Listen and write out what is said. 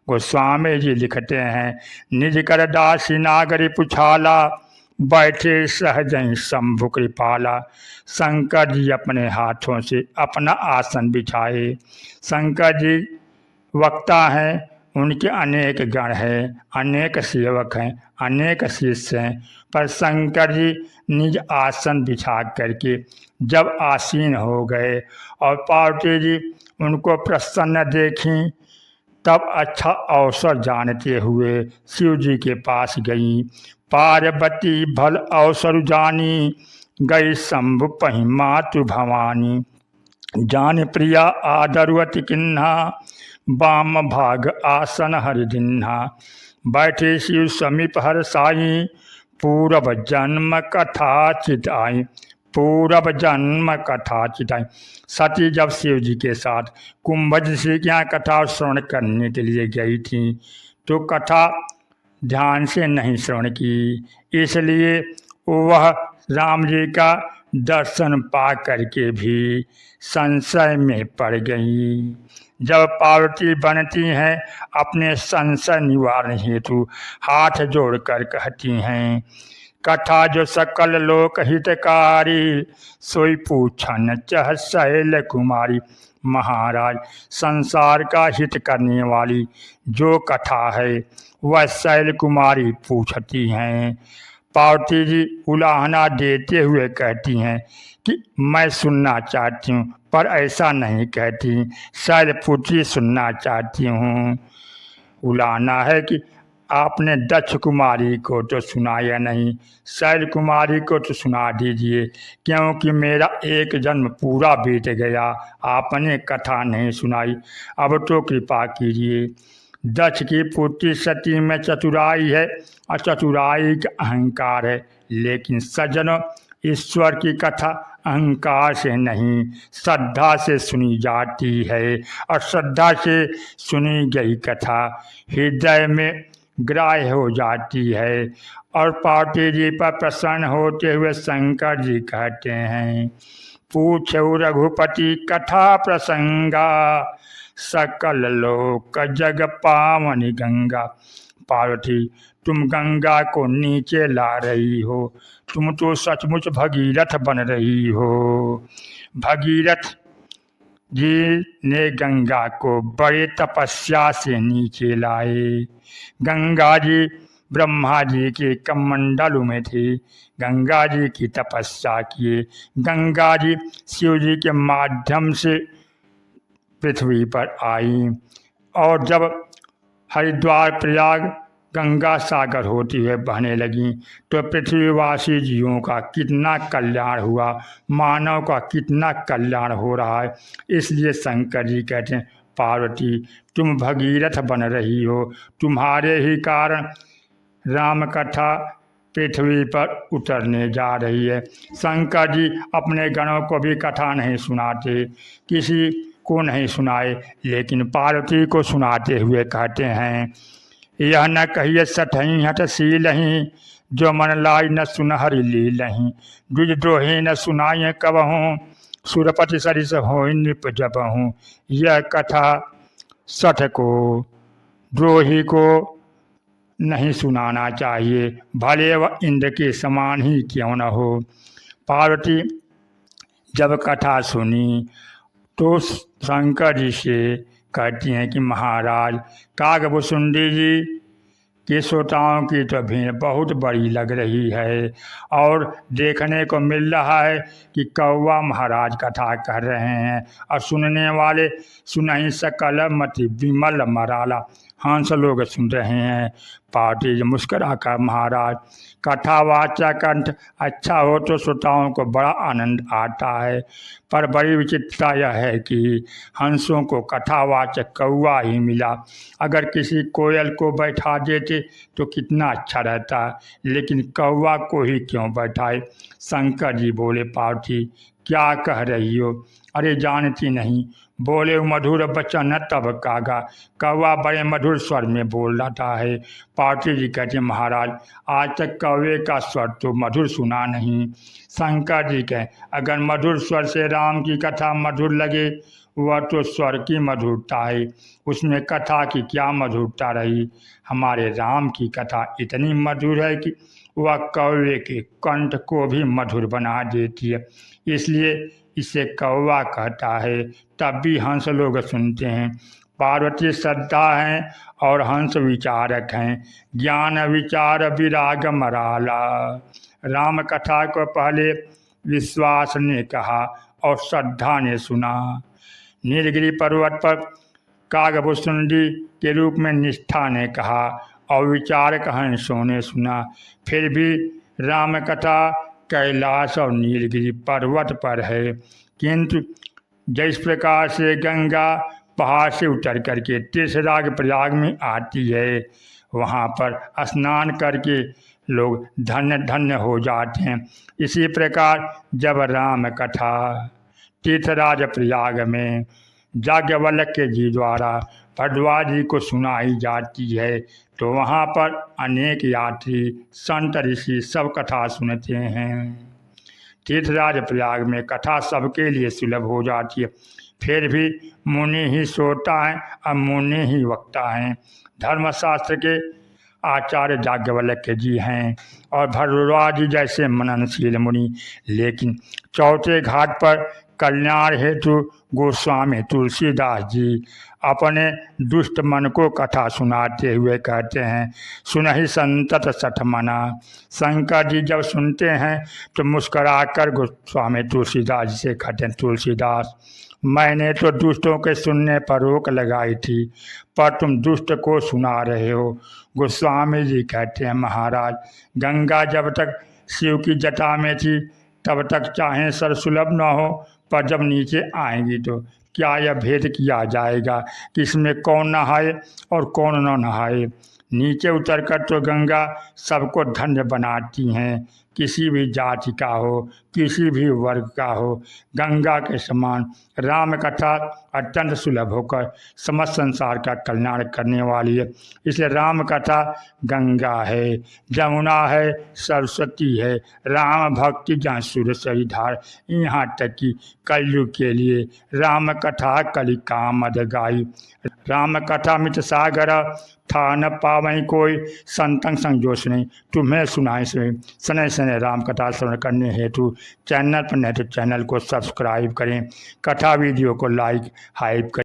गोस्वामी जी लिखते हैं, निज कर दासी नागरी पुछाला, बैठे सहजन शंभु कृपाला। शंकर जी अपने हाथों से अपना आसन बिछाए। शंकर जी वक्ता हैं, उनके अनेक गण हैं, अनेक सेवक हैं, अनेक शिष्य हैं, पर शंकर जी निज आसन बिछा करके जब आसीन हो गए और पार्वती जी उनको प्रसन्न देखी, तब अच्छा अवसर जानते हुए शिव जी के पास गई। पार्वती भल अवसर जानी, गई शंभु पहि मातु भवानी। जान प्रिया आदरवती किन्हा, वाम भाग आसन हरि दिन्हा। बैठे शिव समीप हर साई, पूरब जन्म कथा चिताई। पूरब जन्म कथा चिताई। सती जब शिव जी के साथ कुंभज ऋषि के यहाँ कथा श्रवण करने के लिए गई थी, तो कथा ध्यान से नहीं श्रवण की, इसलिए वह राम जी का दर्शन पा करके भी संशय में पड़ गई। जब पार्वती बनती हैं, अपने संशय निवारण हेतु हाथ जोड़कर कहती हैं, कथा जो सकल लोक हितकारी, सोई पूछन चह शैल कुमारी। महाराज, संसार का हित करने वाली जो कथा है वह शैल कुमारी पूछती हैं। पार्वती जी उलाहना देते हुए कहती हैं कि मैं सुनना चाहती हूँ, पर ऐसा नहीं कहती, शैलपुत्री सुनना चाहती हूँ। उलाहना है कि आपने दक्ष कुमारी को तो सुनाया नहीं, शैल कुमारी को तो सुना दीजिए, क्योंकि मेरा एक जन्म पूरा बीत गया, आपने कथा नहीं सुनाई, अब तो कृपा कीजिए। दक्ष की पुत्री सती में चतुराई है और चतुराई का अहंकार है, लेकिन सज्जनों, ईश्वर की कथा अहंकार से नहीं, श्रद्धा से सुनी जाती है, और श्रद्धा से सुनी गई कथा हृदय में ग्राह्य हो जाती है। और पार्वती जी पर प्रसन्न होते हुए शंकर जी कहते हैं, पूछो रघुपति कथा प्रसंगा, सकल लोक जग पावनी गंगा। पार्वती, तुम गंगा को नीचे ला रही हो, तुम तो सचमुच भगीरथ बन रही हो। भगीरथ जी ने गंगा को बड़े तपस्या से नीचे लाए। गंगा जी ब्रह्मा जी के कमंडल में थे, गंगा जी की तपस्या किए, गंगा जी शिव जी के माध्यम से पृथ्वी पर आई। और जब हरिद्वार प्रयाग गंगा सागर होती हुए बहने लगी, तो पृथ्वीवासी जीवों का कितना कल्याण हुआ, मानव का कितना कल्याण हो रहा है। इसलिए शंकर जी कहते हैं, पार्वती तुम भगीरथ बन रही हो, तुम्हारे ही कारण राम कथा पृथ्वी पर उतरने जा रही है। शंकर जी अपने गणों को भी कथा नहीं सुनाते, किसी को नहीं सुनाए, लेकिन पार्वती को सुनाते हुए कहते हैं, यह न कहिए सठही हट सीलही, जो मन लाई न सुनहरी लीलही। द्विजद्रोही न सुनाए कबहूँ, सुरपति सरिस हो नृप जबहूँ। यह कथा सठ को, द्रोही को नहीं सुनाना चाहिए, भले वह इंद्र के समान ही क्यों न हो। पार्वती जब कथा सुनी तो शंकर जी से कहती हैं कि महाराज, काकभुसुंडी जी के श्रोताओं की तो भीड़ बहुत बड़ी लग रही है, और देखने को मिल रहा है कि कौवा महाराज कथा कर रहे हैं, और सुनने वाले सुनहि सकल मति विमल मराला, हंस लोग सुन रहे हैं। पार्वती जी मुस्करा कर, महाराज कथावाचक कंठ अच्छा हो तो श्रोताओं को बड़ा आनंद आता है, पर बड़ी विचित्रता यह है कि हंसों को कथावाचक कौवा ही मिला। अगर किसी कोयल को बैठा देते तो कितना अच्छा रहता, लेकिन कौवा को ही क्यों बैठाए। शंकर जी बोले, पार्वती क्या कह रही हो? अरे जानती नहीं, बोले मधुर वचन तब कागा। कौवा बड़े मधुर स्वर में बोल रहा है। पार्वती जी कहते, महाराज आज तक कौवे का स्वर तो मधुर सुना नहीं। शंकर जी कहें, अगर मधुर स्वर से राम की कथा मधुर लगे, वह तो स्वर की मधुरता है, उसमें कथा की क्या मधुरता रही। हमारे राम की कथा इतनी मधुर है कि वह कौवे के कंठ को भी मधुर बना देती है। इसलिए इसे कौवा कहता है। तब भी हंस लोग सुनते हैं। पार्वती श्रद्धा हैं और हंस विचारक हैं। ज्ञान विचार विराग मराला। राम कथा को पहले विश्वास ने कहा और श्रद्धा ने सुना। नीलगिरी पर्वत पर कागभुसुंडी के रूप में निष्ठा ने कहा और विचारक हंसों ने सुना। फिर भी राम कथा कैलाश और नीलगिरी पर्वत पर है। किंतु जिस प्रकार से गंगा पहाड़ से उतर करके तीर्थराज प्रयाग में आती है, वहाँ पर स्नान करके लोग धन्य धन्य हो जाते हैं। इसी प्रकार जब राम कथा तीर्थराज प्रयाग में याज्ञवल्क्य के जी द्वारा भरद्वाज जी को सुनाई जाती है, तो वहाँ पर अनेक यात्री संत ऋषि सब कथा सुनते हैं। तीर्थराज प्रयाग में कथा सबके लिए सुलभ हो जाती है। फिर भी मुनि ही श्रोता हैं और मुनि ही वक्ता हैं। धर्मशास्त्र के आचार्य याज्ञवल्क्य जी हैं और भरद्वाज जी जैसे मननशील मुनि। लेकिन चौथे घाट पर कल्याण हेतु गोस्वामी तुलसीदास जी अपने दुष्ट मन को कथा सुनाते हुए कहते हैं, सुनहि संतत सठ मना। शंकर जी जब सुनते हैं तो मुस्कराकर गोस्वामी तुलसीदास जी से कहते हैं, तुलसीदास मैंने तो दुष्टों के सुनने पर रोक लगाई थी, पर तुम दुष्ट को सुना रहे हो। गोस्वामी जी कहते हैं, महाराज गंगा जब तक शिव की जटा में थी तब तक चाहे सरसुलभ न हो, पर जब नीचे आएंगी तो क्या यह भेद किया जाएगा कि इसमें कौन नहाए और कौन न नहाए। नीचे उतरकर तो गंगा सबको धन्य बनाती हैं, किसी भी जाति का हो, किसी भी वर्ग का हो। गंगा के समान राम कथा अत्यंत सुलभ होकर समस्त संसार का कल्याण करने वाली है। इसलिए राम कथा गंगा है, जमुना है, सरस्वती है। राम भक्ति जहाँ सुर सही धार, यहाँ तक कि कलयुग के लिए राम कथा कलि कामद गाई। राम कथा मित सागर था न पावई कोई, संतंग संग जोश नहीं तुम्हें सुनाई से। सने सने राम कथा श्रवण करने हेतु चैनल पर नहीं तो चैनल को सब्सक्राइब करें, कथा वीडियो को लाइक हाइप करें।